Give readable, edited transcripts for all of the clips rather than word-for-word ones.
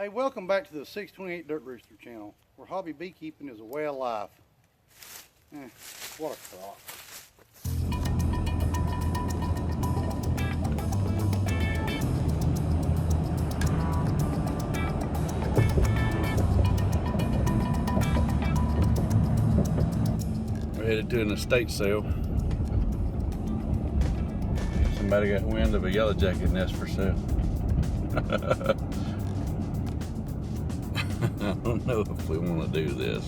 Hey, welcome back to the 628 Dirt Rooster channel, where hobby beekeeping is a way of life. What a crock. We're headed to an estate sale. Somebody got wind of a yellow jacket nest for sale. I don't know if we want to do this.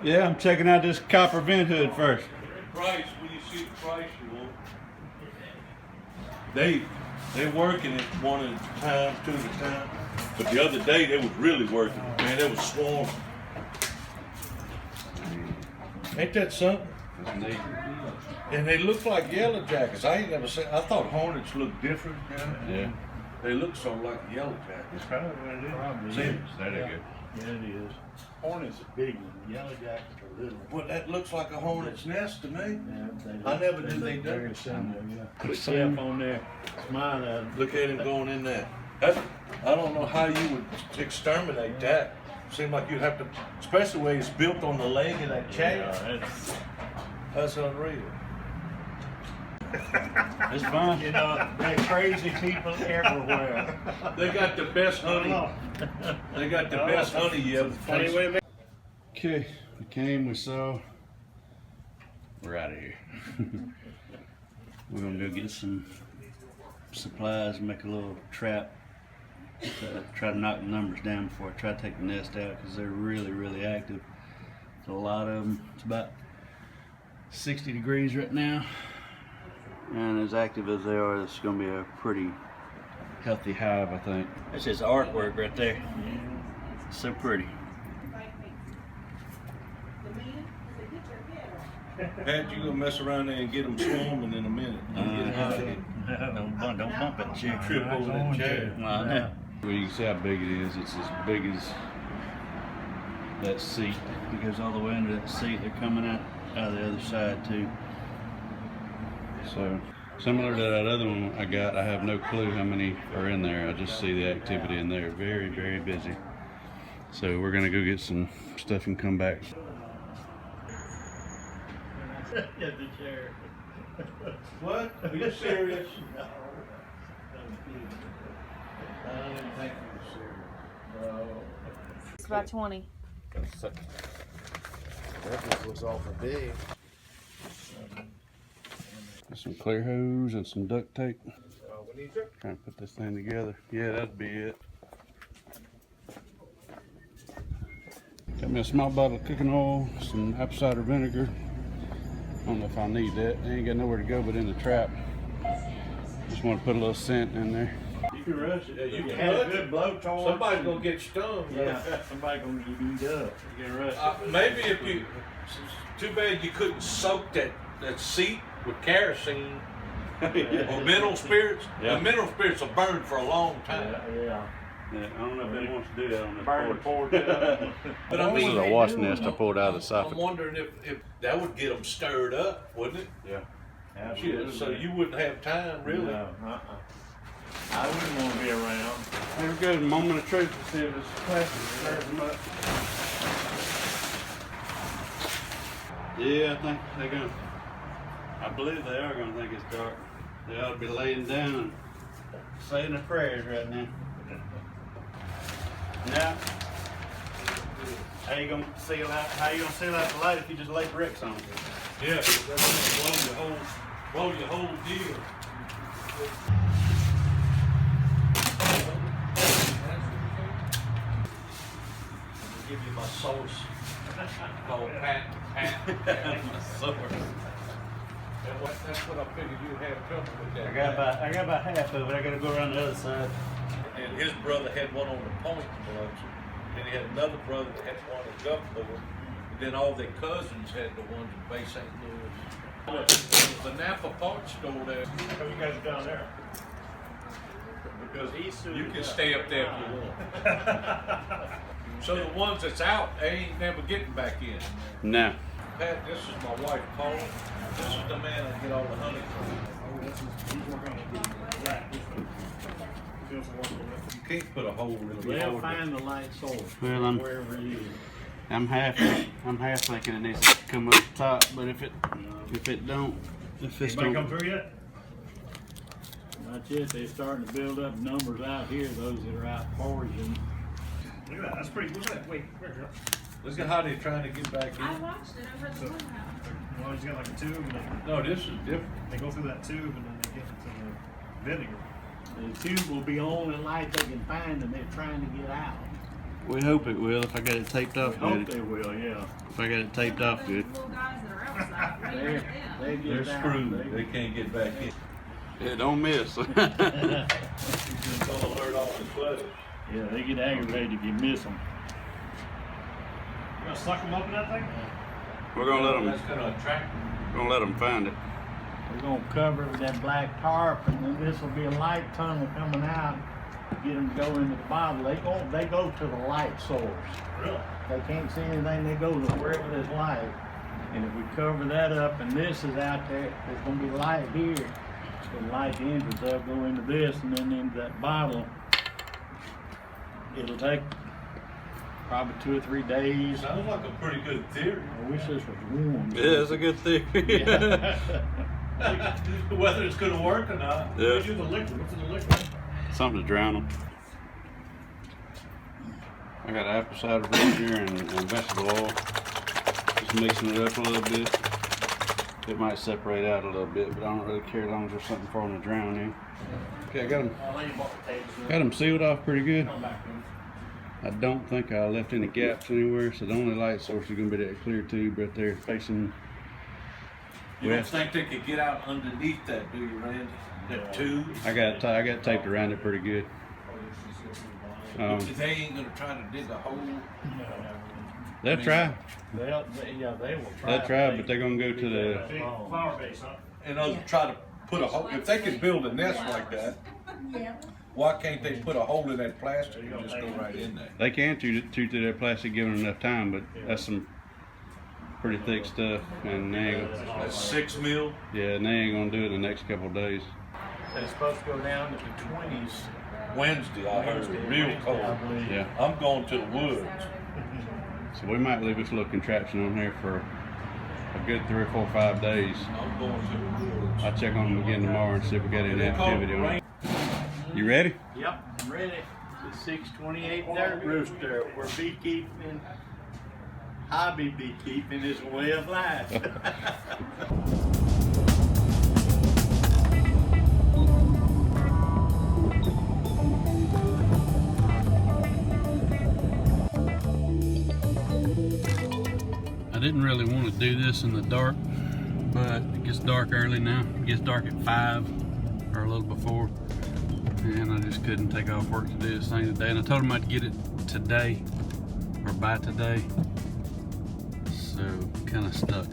Yeah, I'm checking out this copper vent hood first. Price, when you see the price you want. They're working it one at a time, two at a time. But the other day they was really working it, man. They was swarming. Ain't that something? And they look like yellow jackets. I ain't never seen. I thought hornets looked different. You know? Yeah. They look so like yellow jackets. Probably what it is. Probably See? is. There they go. Yeah, it is. Hornet's a big one. Yellow jackets are little. Well, that looks like a hornet's nest to me. Yeah, I never knew they look done very it. similar, yeah. Put Jeff on there. Smile at him. Look at him going in there. I don't know how you would exterminate that. Seems like you'd have to, especially where it's built on the leg of that chair. Yeah, That's unreal. It's fine. you know, they're crazy people everywhere. They got the best honey. They got the best honey you ever tasted. Okay, we came, we saw. We're out of here. We're gonna go get some supplies, make a little trap. Try to knock the numbers down before I try to take the nest out because they're really, really active. A lot of them. It's about 60 degrees right now. And as active as they are, this is going to be a pretty healthy hive, I think. That's just artwork right there. It's so pretty. Pat, you gonna mess around there and get them swarming in a minute. Get out of here. Don't bump that chair. Trip over that chair. Well, you can see how big it is. It's as big as that seat. It goes all the way under that seat. They're coming out of the other side too. So similar to that other one I got, I have no clue how many are in there. I just see the activity in there. Very, very busy. So we're gonna go get some stuff and come back. Yeah, the chair. What? Are you serious? No. I don't even think you're serious. No. It's about 20. That just looks awful big. Some clear hose and some duct tape. We need to. Trying to put this thing together. Yeah, that'd be it. Got me a small bottle of cooking oil, some apple cider vinegar. I don't know if I need that. I ain't got nowhere to go but in the trap. Just want to put a little scent in there. You can rush it. Yeah, you can have rush a good it. blowtorch. Somebody's gonna get stung. Yeah, somebody's gonna get beat up. You can rush it. Maybe if you. Too bad you couldn't soak that seat with kerosene or mineral spirits. Yeah. The mineral spirits will burn for a long time. Yeah. Yeah, I don't know if they want to do that on the Burn the porch. porch up. But I This mean, is a wasp nest I pulled out of the I'm soffit. wondering if that would get them stirred up, wouldn't it? Yeah. Shit, so you wouldn't have time, really. No, I wouldn't want to be around. Here we go, moment of truth to see if this plastic stirs them up. Yeah, I think they're gonna. I believe they are gonna think it's dark. They ought to be laying down and saying their prayers right now. Now, how you gonna seal out? How you gonna seal out the light if you just lay bricks on it? Yeah, that's gonna blow your whole deal. I'll give you my source. Called Pat. Source. That's what I figured you'd have trouble with that. I got about half of it. I gotta go around the other side. And his brother had one on the point in Biloxi. And he had another brother that had one in Gulfport. And then all their cousins had the ones in Bay St. Louis. The Napa parts store there. How you guys down there? Because you can stay up there if you want. So the ones that's out, they ain't never getting back in. Now, Pat, this is my wife, Paul. This is the man I get all the honey from. You can't put a hole in the They'll hole. find the light source Well, wherever it is. I'm half thinking it needs to come up top, but if it don't, if it's Anybody don't, come through yet? Not yet. They're starting to build up numbers out here, those that are out foraging. Look at that. That's pretty. Look at that. Wait, where's your? Look at how they're trying to get back I in. watched it over at the one house. Well, he's got like a tube, and No, this is different. they go through that tube, and then they get into the vinegar. The tube will be the only light they can find, and they're trying to get out. we hope it will. If I got it taped I off hope good. they will. Yeah. If I got it taped off good. Little guys that are outside, right They're, at they them. get They're out. screwed. They can't get back in. Yeah, don't miss. It's gonna hurt all the clothes. Yeah, they get aggravated if you miss them. You gonna suck them up in that thing? We're gonna That's gonna attract them. let them find it. We're gonna cover it with that black tarp, and then this will be a light tunnel coming out. Get them to go into the bottle. They go to the light source. Really? They can't see anything. They go to wherever there's light. And if we cover that up, and this is out there, there's gonna be light here. The light the entrance, they'll go into this and then into that bottle. It'll take probably 2 or 3 days. Sounds like a pretty good theory. I wish this was warm. Yeah, it's a good theory. Whether it's gonna work or not. Yeah. What's in the liquid? What's in the liquid? Something to drown them. I got apple cider vinegar and vegetable oil. Just mixing it up a little bit. It might separate out a little bit, but I don't really care as long as there's something for them to drown in. Okay, I got them sealed off pretty good. I don't think I left any gaps anywhere, so the only light source is going to be that clear tube right there facing You don't west. think they could get out underneath that, do you, Randy? That tube? I got it taped around it pretty good. They ain't gonna try to dig a hole. They'll try. They will try. They'll try, but they're going to go to the... Flower base, huh? And they'll try to put a hole. If they can build a nest like that, why can't they put a hole in that plastic and just go right in there? They can chew through that plastic given enough time, but that's some pretty thick stuff, and they ain't, That's 6 mil. yeah, and they ain't gonna do it in the next couple of days. It's supposed to go down to the 20s. Wednesday, I heard, real cold. Yeah, I'm going to the woods. so we might leave this little contraption on here for a good 3 or 4 or 5 days. I'm going to the woods. I'll check on them again tomorrow and see if we got any They call it activity on rain. it. You ready? Yep, I'm ready. The 628 dirt rooster. We're beekeeping. Hobby beekeeping is a way of life. I didn't really want to do this in the dark, but it gets dark early now. It gets dark at 5 or a little before, and I just couldn't take off work to do this thing today. And I told him I'd get it today or by today, so kind of stuck.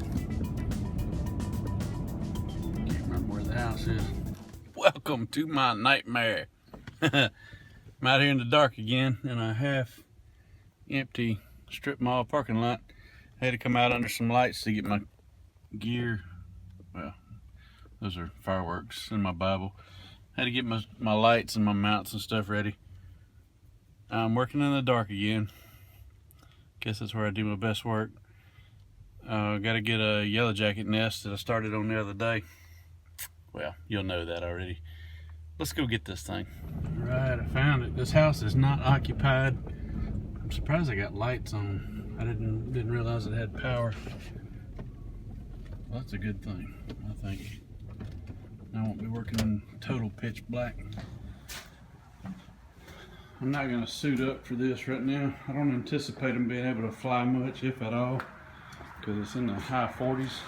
Can't remember where the house is. Welcome to my nightmare. I'm out here in the dark again in a half empty strip mall parking lot. I had to come out under some lights to get my gear. Well, those are fireworks in my Bible. I had to get my lights and my mounts and stuff ready. I'm working in the dark again. Guess that's where I do my best work. Got to get a yellow jacket nest that I started on the other day. Well, you'll know that already. Let's go get this thing. All right, I found it. This house is not occupied. I'm surprised I got lights on. I didn't realize it had power. Well, that's a good thing, I think. I won't be working in total pitch black. I'm not gonna suit up for this right now. I don't anticipate them being able to fly much, if at all, because it's in the high 40s.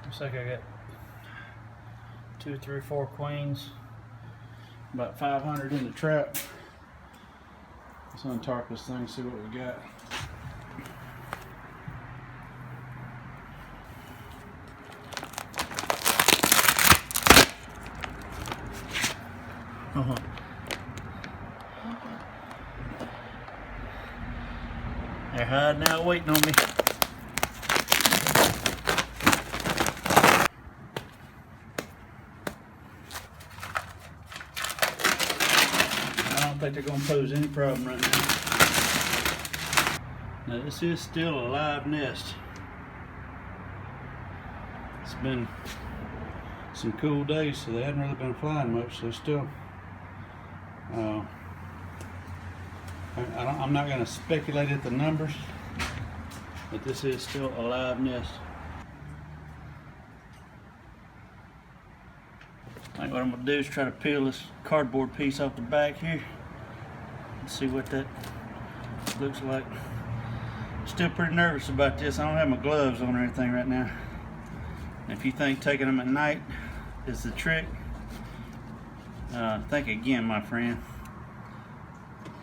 Looks like I got 2, 3, 4 queens, about 500 in the trap. Let's untarp this thing, see what we got. They're hiding out waiting on me. I don't think they're gonna pose any problem right now. Now this is still a live nest. It's been some cool days, so they haven't really been flying much, so still I'm not going to speculate at the numbers, but this is still a live nest. I think what I'm going to do is try to peel this cardboard piece off the back here and see what that looks like. Still pretty nervous about this. I don't have my gloves on or anything right now. And if you think taking them at night is the trick, think again, my friend.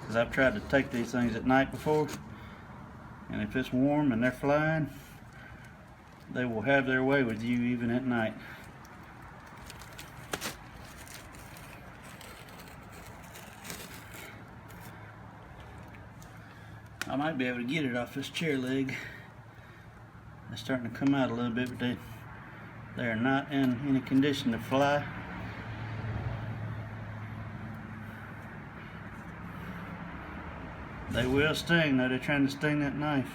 Because I've tried to take these things at night before, and if it's warm and they're flying, they will have their way with you even at night. I might be able to get it off this chair leg. They're starting to come out a little bit, but they are not in any condition to fly. They will sting, though. They're trying to sting that knife.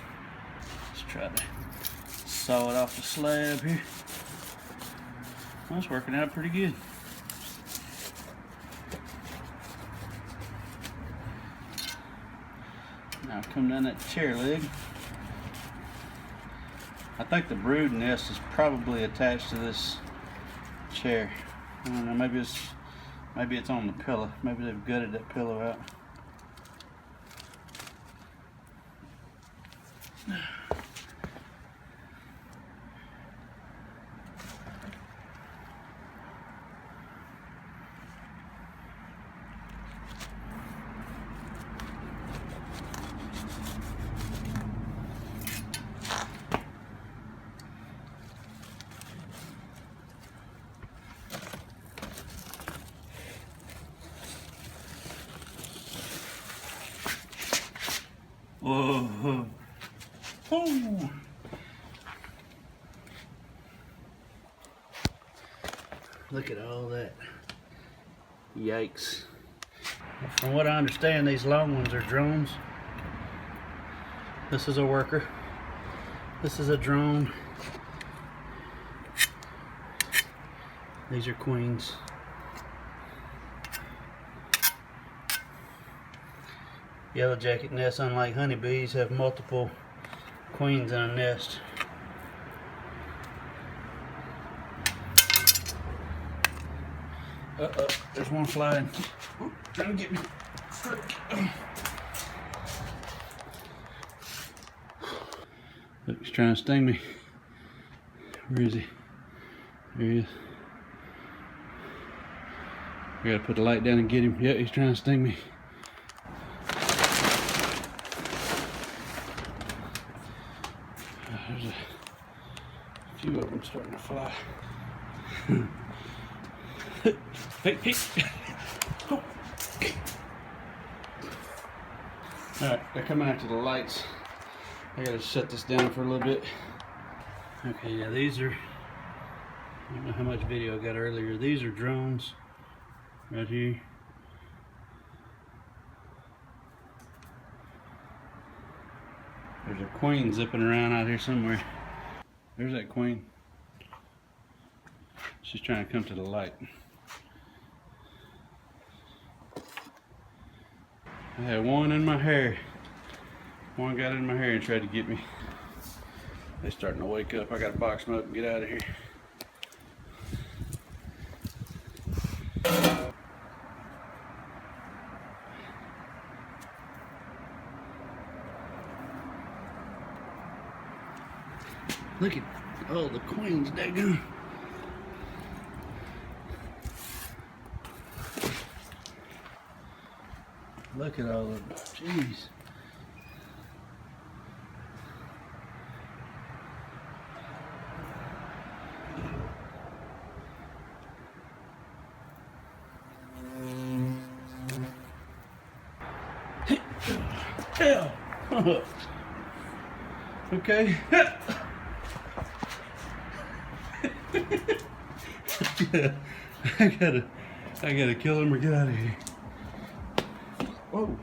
Let's try to saw it off the slab here. Well, it's working out pretty good. Now come down that chair leg. I think the brood nest is probably attached to this chair. I don't know, maybe it's on the pillow. Maybe they've gutted that pillow out. Whoa. Oh. Look at all that. Yikes. From what I understand, these long ones are drones. This is a worker. This is a drone. These are queens. Yellow jacket nests, unlike honeybees, have multiple queens in a nest. Uh-oh, there's one flying. Ooh, trying to get me. Look, he's trying to sting me. Where is he? There he is. I gotta put the light down and get him. Yeah, he's trying to sting me. There's a few of them starting to fly. Hey, hey. Oh. Alright, they're coming after the lights. I gotta shut this down for a little bit. Okay, yeah, these are, I don't know how much video I got earlier. These are drones right here. There's a queen zipping around out here somewhere. There's that queen. She's trying to come to the light. I had one in my hair. One got in my hair and tried to get me. They're starting to wake up. I gotta box them up and get out of here. Look at all the queens, daggone. Look at all of them. Jeez. Hell. Okay. I gotta kill him or get out of here. Whoa.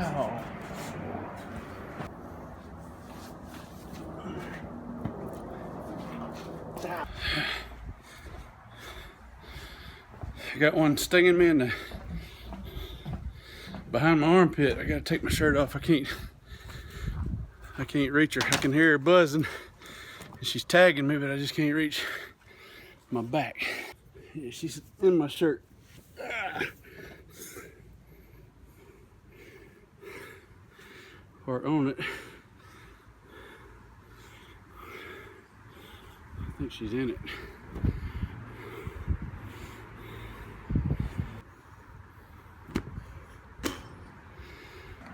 Ow. I got one stinging me in the behind my armpit. I gotta take my shirt off. I can't reach her. I can hear her buzzing. She's tagging me, but I just can't reach my back. Yeah, she's in my shirt. Or on it. I think she's in it.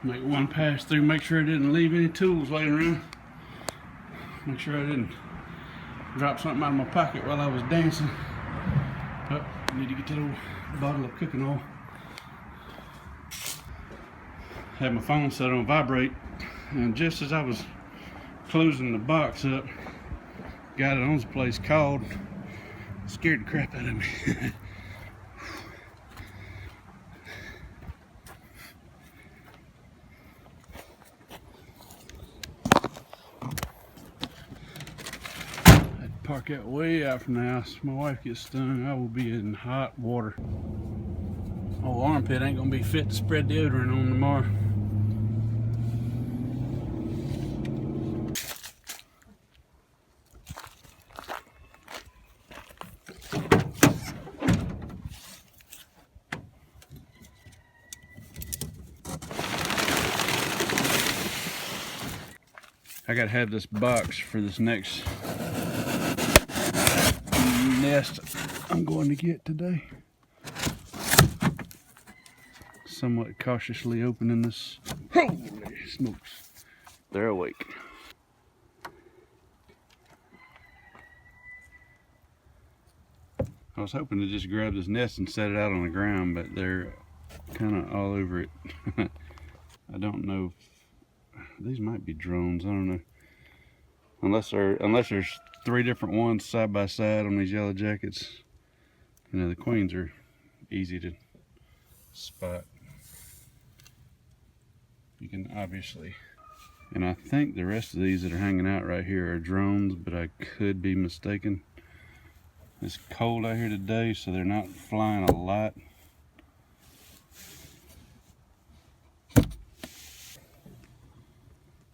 Make one pass through, make sure I didn't leave any tools laying around. Make sure I didn't drop something out of my pocket while I was dancing. Oh, I need to get that old bottle of cooking oil. Had my phone set on vibrate, and just as I was closing the box up, guy that owns the place called. Scared the crap out of me. Park that way out from the house. My wife gets stung, I will be in hot water. Old armpit ain't gonna be fit to spread deodorant on tomorrow. I gotta have this box for this next nest I'm going to get today. Somewhat cautiously opening this. Holy smokes. They're awake. I was hoping to just grab this nest and set it out on the ground, but they're kind of all over it. I don't know if these might be drones. I don't know. Unless there's 3 different ones side by side on these yellow jackets. You know, the queens are easy to spot. You can obviously, and I think the rest of these that are hanging out right here are drones, but I could be mistaken. It's cold out here today, so they're not flying a lot.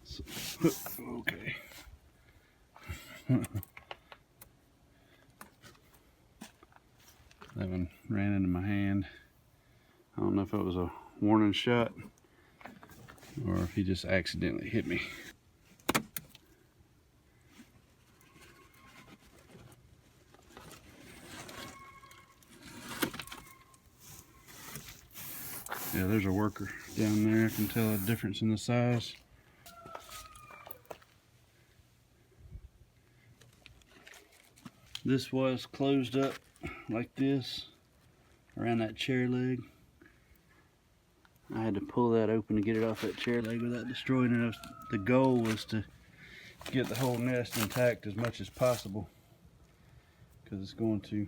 So, okay. That one ran into my hand. I don't know if it was a warning shot or if he just accidentally hit me. Yeah, there's a worker down there. I can tell a difference in the size. This was closed up like this around that chair leg. I had to pull that open to get it off that chair leg without destroying it. The goal was to get the whole nest intact as much as possible because it's going to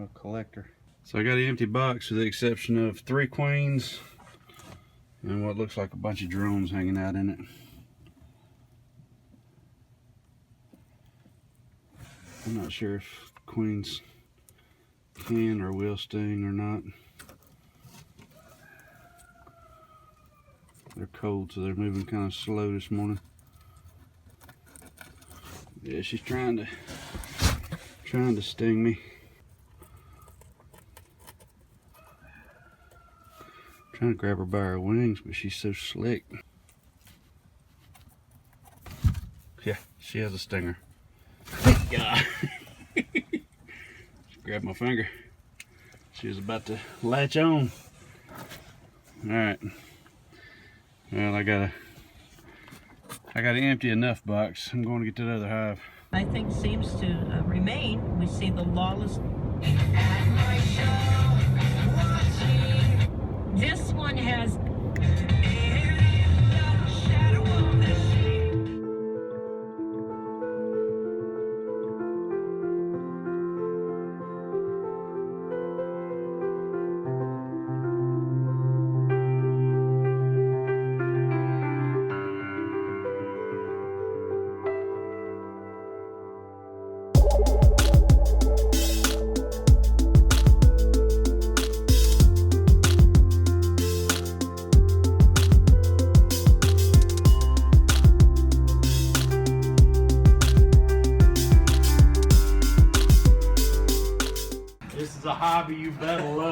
a collector. So I got an empty box with the exception of 3 queens and what looks like a bunch of drones hanging out in it. I'm not sure if queens can or will sting or not. They're cold, so they're moving kind of slow this morning. Yeah, she's trying to sting me. Trying to grab her by her wings, but she's so slick. Yeah, she has a stinger. God. Grab my finger. She was about to latch on. Alright. Well, I got an empty enough box. I'm going to get that other hive. I think seems to remain. We see the lawless. This one has This is a hobby you better love.